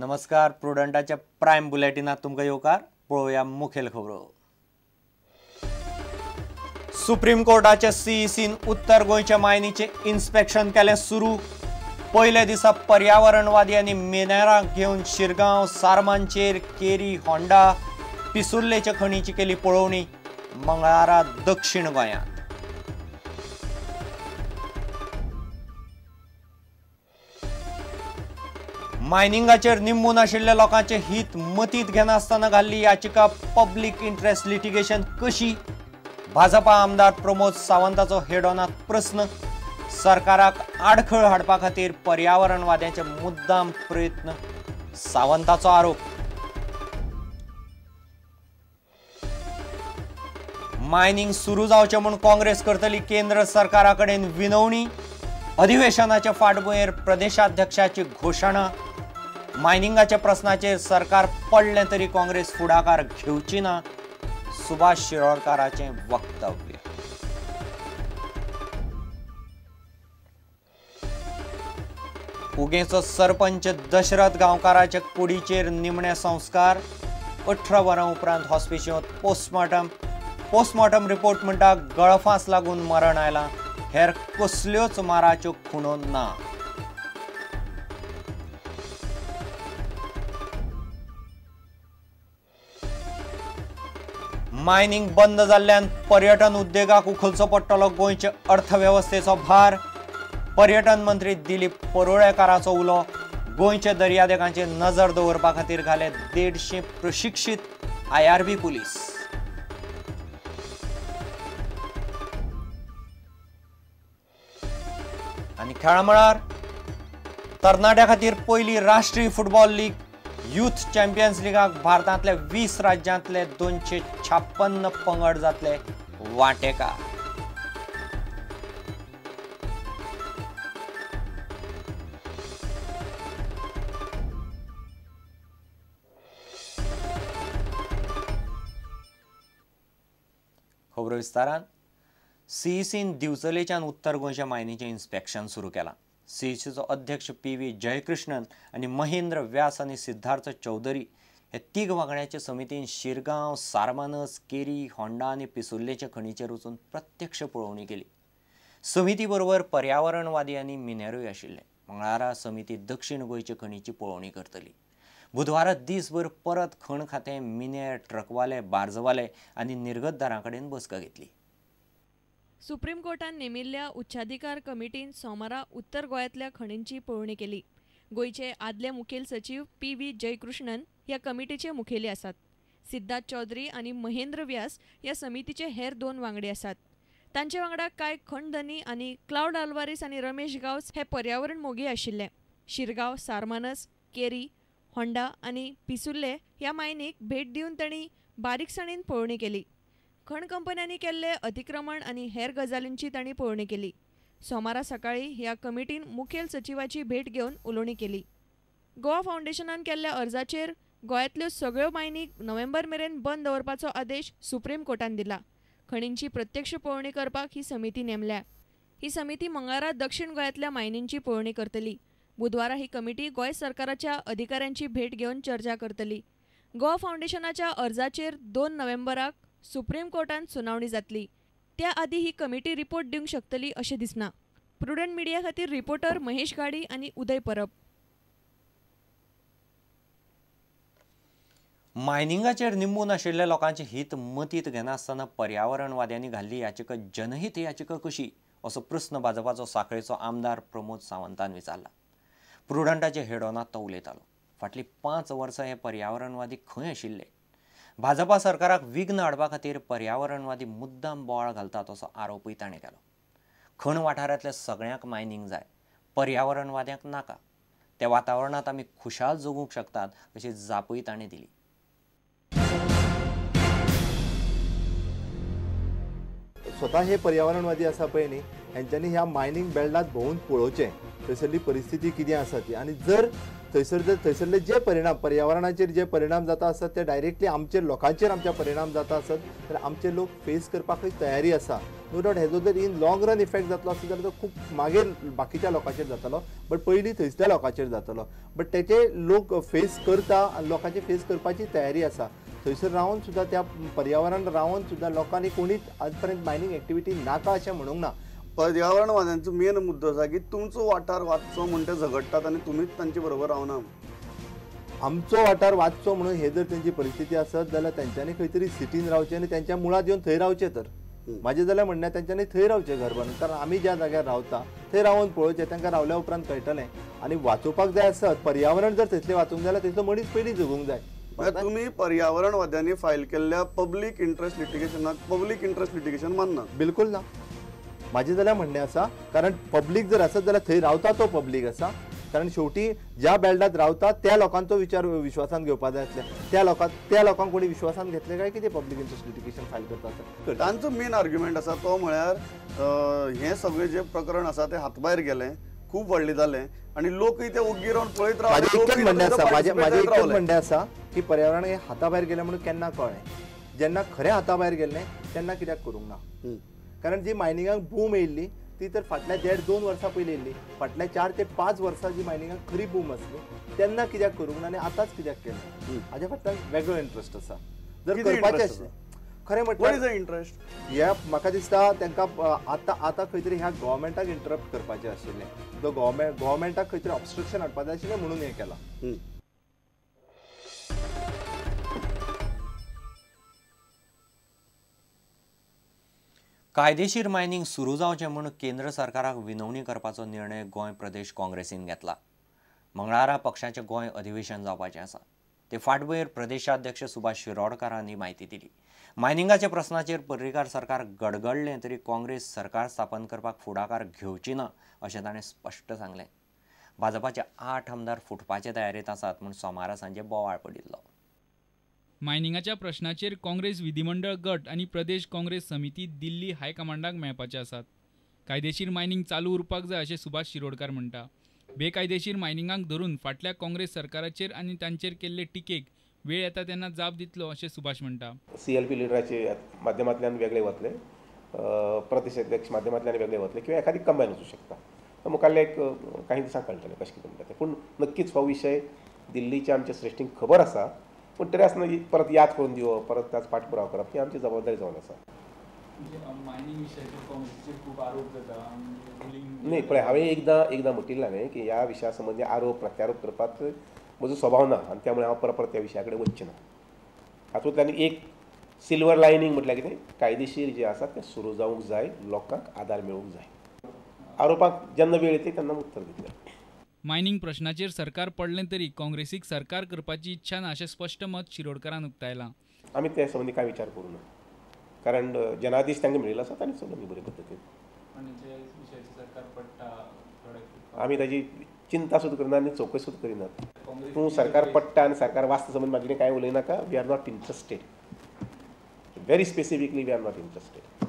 नमस्कार. प्रुडंटाच्या प्राइम बुलेटिनात तुमकां येवकार. पळोवया मुखेल खबरो. सुप्रीम कोर्टाच्या सीईसीन उत्तर गोंयच्या मायनीचे इन्स्पेक्शन केले सुरू. पयले दिसा पर्यावरणवादी आनी मिनेरांक घेवन शिरगांव, सारमांचेर, केरी, होंडा, पिसुर्लेच्या खणीची केली पळोवणी. मंगळारा दक्षिण गोंयांत. मायनिंगाचेर निंबून आशिल्ल्या लोकांचे हित मतींत घेनासतना घाल्ली याचिका पब्लीक इंटरेस्ट लिटिगेशन कशी? भाजपा आमदार प्रमोद सावंताचो हेडॉनात प्रस्न. सरकाराक आडखळ हाडपा खातीर पर्यावरणवाद्यांचे मुद्दाम प्रयत्न, सावंताचो आरोप. मायनिंग सुरू जावचें म्हूण काँग्रेस करतली केंद्र सरकारा कडेन विनवणी. अधिवेशनाच्या फाटभुंयेर प्रदेशाध्यक्षाची घोशणा. मायनिंगाच्या प्रस्नाचेर सरकार पडलें तरी काँग्रेस फुडाकार घेवची ना, सुभाष शिरोडकाराचें वक्तव्य. उगेचो सरपंच दशरथ गांवकाराच्या कुडीचेर निमणे संस्कार. 18 वरां उपरांत हॉस्पिटलांत पोस्टमॉर्टम रिपोर्ट म्हणटा गळफास लागून मरण आयलां. हेर कसल्योच माराच्यो खुणो ना. मायनिंग बंद जाल्ल्यान पर्यटन उद्देगाक उखलचो पडटलो गोंयचे अर्थवेवस्थेचो भार. पर्यटन मंत्री दिलीप परुळेकाराचो उलो. गोंयचे दर्यादेगांचेर नजर दवरपा खातीर घाले 150 प्रशिक्षीत IRB पुलीस. आनी खेळा मळार तरणाट्यां खातीर पयली राष्ट्रीय फुटबॉल लीग. यूथ चॅम्पियन्स लीगाक भारतांतल्या 20 राज्यांतले 256 पंगड जातले वांटेकार. खबरो विस्तारान. सीईसीन दिवचलेच्यान उत्तर गोंयच्या मायनीचें इन्स्पेक्शन सुरू केलां. सीईसीचो अध्यक्ष PV जयकृष्णन आनी महेंद्र व्यास आनी सिद्धार्थ चौधरी हे तीग वांगड्याचे समितीन शिरगांव, सारमानस, केरी, होंडा आनी पिसुर्लेच्या खणीचेर वचून प्रत्यक्ष पळोवणी केली. समिती बरोबर पर्यावरणवादी आनी मिनेरूय आशिल्ले. मंगळारा समिती दक्षिण गोंयचे खणीची पळोवणी करतली. बुधवारा दीसभर परत खण खातें, मिनेर, ट्रकवाले, बार्जवाले आनी निर्गतदारां कडेन बसका घेतली. सुप्रीम कोर्टान नेमिल्ल्या उच्चाधिकार कमिटीन सोमारा उत्तर गोंयांतल्या खणींची पळोवणी केली. गोंयचे आदले मुखेल सचिव PV जयकृष्णन ह्या कमिटीचे मुखेली आसात. सिद्धार्थ चौधरी आनी महेंद्र व्यास ह्या समितीचे हेर 2 वांगडी आसात. तांचे वांगडा कांय खणधनी आनी क्लाउड आल्वारीस आनी रमेश गांवस हे पर्यावरण मोगी आशिल्ले. शिरगांव, सारमानस, केरी, होंडा आनी पिसुर्ले ह्या मायनीक भेट दिवन तांणी बारीकसाणीन पळोवणी केली. खण कंपन्यांनी केल्ले अतिक्रमण आनी हेर गजालींची तांणी पळोवणी केली. सोमारा सकाळी ह्या कमिटीन मुखेल सचिवाची भेट घेवन उलोवणी केली. गोवा फावंडेशनान केल्ल्या अर्जाचेर गोंयांतल्यो सगळ्यो मायनी नोव्हेंबर मेरेन बंद दवरपाचो आदेश सुप्रीम कोर्टान दिला. खणींची प्रत्यक्ष पळोवणी करपाक ही समिती नेमल्या. ही समिती मंगळारा दक्षिण गोंयांतल्या मायनींची पळोवणी करतली. बुधवारा ही कमिटी गोंय सरकाराच्या अधिकाऱ्यांची भेट घेवन चर्चा करतली. गोवा फावंडेशनाच्या अर्जाचेर 2 नोव्हेंबराक सुप्रीम कोर्टान सुनावणी जातली. त्या आदी ही कमिटी रिपोर्ट दिवंक शकतली अशें दिसना. प्रुडंट मिडिया खातीर रिपोर्टर महेश गाडी आनी उदय परब. मायनिंगाचेर निंबून आशिल्ल्या लोकांचे हित मतींत घेनासतना पर्यावरणवाद्यांनी घाल्ली याचिका जनहीत याचिका कशी असो प्रस्न भाजपाचो सांखळेचो आमदार प्रमोद सावंतान विचारला. प्रुडंटाचे हेडॉनात तो उलयतालो. फाटलीं 5 वर्सां हे पर्यावरणवादी खंय आशिल्ले? भाजपा सरकाराक विघ्न हाडपा खातीर पर्यावरणवादी मुद्दाम बोवाळ घालतात असो आरोपूय ताणें केलो. खण वाठारांतल्या सगळ्यांक मायनिंग जाय, पर्यावरणवाद्यांक नाका. त्या वातावरणांत आमी खुशाल जगूंक शकतात अशी जापय ताणें दिली. स्वता हे पर्यावरणवादी आसा पळय न्ही, हेंच्यांनी ह्या मायनिंग बेल्टांत भोंवून पळोवचें थंयसरली परिस्थिती कितें आसा ती. आनी जर थंयसरले जे परिणाम पर्यावरणाचेर जे परिणाम जाता आसत ते डायरेक्टली आमच्या लोकांचेर आमच्या परिणाम जाता आसत तर आमचे लोक फेस करपाकूय तयारी आसा. नो डावट हेजो जर इन लॉंग रन इफेक्ट जातलो आसत जाल्यार तो खूब मागीर बाकीच्या लोकांचेर जातलो बट पयलीं थंयसल्या लोकांचेर जातलो. बट तेचे लोक फेस करता आनी लोकांची फेस करपाची तयारी आसा. थंयसर रावन सुद्दां त्या पर्यावरण रावन सुद्दां लोकांनी कोणीच आज पर्यंत मायनींग एक्टिविटी नाका अशें म्हणूंक ना. पर्यावरणवाद्यांचो मेन मुद्दो आसा की तुमचो वाठार वाचचो म्हणून ते झगडटात आनी तुमीच तांचे बरोबर रावना. आमचो वाठार वाचचो म्हणून हे जर तेंची परिस्थिती आसत जाल्यार तेंच्यांनी खंय तरी सिटीन रावचें आनी तेंच्या मुळात येवन थंय रावचें. तर म्हाजें जाल्यार म्हणणें तेंच्यांनी थंय रावचें घर बांदून. कारण आमी ज्या जाग्यार रावता थंय रावन पळोवचें तांकां रावल्या उपरांत कळटलें. आनी वाचोवपाक जाय आसत पर्यावरण जर थंयसलें वाचूंक जाल्यार थंयचो मनीस पयलीं जगूंक जाय. तुम्ही पर्यावरणवाद्यांनी फायल केल्ल्या पब्लीक इंट्रस्ट लिटिगेशन मानना? बिलकुल ना. माझे जाल्यार म्हणणें आसा कारण पब्लीक जर आसत जाल्यार थंय रावता तो पब्लीक आसा. कारण शेवटी ज्या बेल्टात रावता त्या लोकांचो विचार विश्वासान घेवपाक जाय आसले. त्या लोकांक कोणी विश्वासान घेतले काय कितें पब्लीक इंट्रस्ट लिटिगेशन फायल करता. तांचो मेन आर्ग्युमेंट आसा तो म्हळ्यार हे सगळे जे प्रकरण आसा ते हातभायर गेले खूब व्हडलें जालें आनी लोकूय ते ओग्गी रावन पळयत रावले. म्हाजें एकच म्हणणें आसा की पर्यावरण हे हाताभायर गेलें म्हणून केन्ना कळ्ळें. जेन्ना खरें हाताभायर गेल्लें तेन्ना कित्याक करूंक ना. कारण जी मायनिंगाक बूम येयल्ली ती तर फाटल्या 1.5-2 वर्सां पयलीं येयल्ली. फाटल्या 4 ते 5 वर्सां जी मायनिंगाक खरी बूम आसली तेन्ना कित्याक करूंक ना आनी आतांच कित्याक केलें. हाज्या फाटल्यान वेगळो इंट्रस्ट आसा. जर करपाचें आसलें खरें म्हटल्यार इंट्रस्ट ह्या म्हाका दिसता तांकां आतां खंय तरी ह्या गव्हर्मेंटाक इंटरप्ट करपाचें आशिल्लें. जो गव्हर्मेंटाक खंय तरी ऑब्स्ट्रक्शन हाडपाक जाय आशिल्लें म्हणून हें केलां. कायदेशीर मायनिंग सुरू जावचें म्हूण केंद्र सरकाराक विनवणी करपाचो निर्णय गोंय प्रदेश काँग्रेसीन घेतला. मंगळारा पक्षाचें गोंय अधिवेशन जावपाचें आसा. ते फाटभुंयेर प्रदेशाध्यक्ष सुभाष शिरोडकारांनी म्हायती दिली. मायनिंगाच्या प्रस्नाचेर पर्रीकार सरकार गडगडलें तरी काँग्रेस सरकार स्थापन करपाक फुडाकार घेवची ना अशें ताणें स्पश्ट सांगलें. भाजपाचे 8 आमदार फुटपाचे तयारेत आसात म्हूण सोमारा सांजे बोवाळ पडिल्लो. मायनिंगाच्या प्रश्नाचेर काँग्रेस विधिमंडळ गट आणि प्रदेश काँग्रेस समिती दिल्ली हायकमांडाक मेळपाचे आसात. कायदेशीर मायनिंग चालू उरपाक जाय अशें सुभाष शिरोडकार म्हणटा. बेकायदेशीर मायनिंगाक धरून फाटल्या काँग्रेस सरकाराचेर आनी तांचेर केल्ले टिकेक वेळ येता तेन्ना जाप दितलो अशें सुभाष म्हणटा. CLP लिडराचे माध्यमांतल्यान वेगळे वतले, प्रदेशाध्यक्ष माध्यमांतल्यान वेगळे वतले किंवा एखादी कंबायन वचूं शकता. मुखाल्ले एक काही दिसांक कळटलें कशें कितें म्हणटा तें. पूण नक्कीच हो विशय दिल्लीच्या आमच्या श्रेश्ठींक खबर आसा. पूण तरी आसतना परत याद करून दिवप, परत ताचो पाठपुराव करप ही आमची जबाबदारी जावन आसा. न्ही पळय हांवें एकदां म्हटिल्लें की ह्या विशया संबंदी आरोप प्रत्यारोप करपाक म्हजो स्वभाव ना आनी त्यामुळे हांव परत त्या विशया कडेन वचचें ना. हातूंतल्यान एक सिल्वर लायनींग म्हटल्यार कितें कायदेशीर जें आसा तें सुरू जावंक जाय, लोकांक आदार मेळूंक जाय. आरोपाक जेन्ना वेळ येता तेन्ना उत्तर दितलें. मायनिंग प्रश्नाचेर सरकार पडलें तरी काँग्रेसीक सरकार करपाची इच्छा ना अशें स्पश्ट मत शिरोडकारान उक्तायलां. आमी ते संबंदी कांय विचार करूं ना कारण जनादेश तांकां मेळिल्लो आसा तांणी चलोवन बरे पद्दतीन. आमी ताजी चिंता सुद्दां करना आनी चवकशी सुद्दां करिनात. तूं सरकार पडटा आनी सरकार वाचता संबंदी म्हाका कांय उलयनाका. We are not interested. Very specifically we are not interested.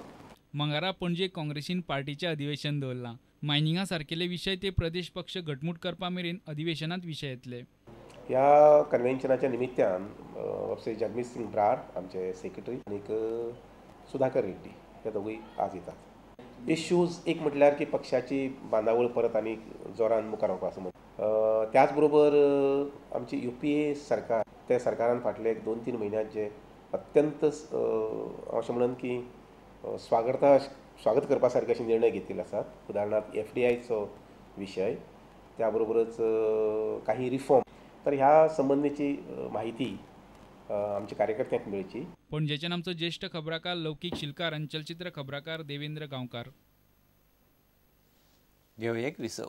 मंगळारा पणजे काँग्रेसीन पार्टीचें अधिवेशन दवरलां. मायनिंगा सारकेले विशय ते प्रदेश पक्ष घटमूट करपा मेरेन अधिवेशनांत विशय येतले. ह्या कन्व्हेन्शनाच्या निमित्यान श्री जगमीत सिंग ब्रार आमचे सेक्रेटरी आनीक सुधाकर रेड्डी हे दोगूय आज येतात. इश्यूज एक म्हटल्यार की पक्षाची बांदावळ परत आनी जोरान मुखार वचपा संबंद. त्याच बरोबर आमची UPA सरकार त्या सरकारान फाटले 2-3 म्हयन्यात जे अत्यंत अशें म्हणून की स्वागत करपा सारके अशे निर्णय घेतिल्ले आसात. उदाहरणार्थ FDIचो विशय, त्या बरोबरच काही रिफॉर्म. तर ह्या संबंधीची माहिती आमच्या कार्यकर्त्यांक मेळची. पणजेच्यान आमचो ज्येष्ठ खबराकार लौकीक शिलकार आनी चलचित्र खबराकार देवेंद्र गांवकार. घेवया एक विसव.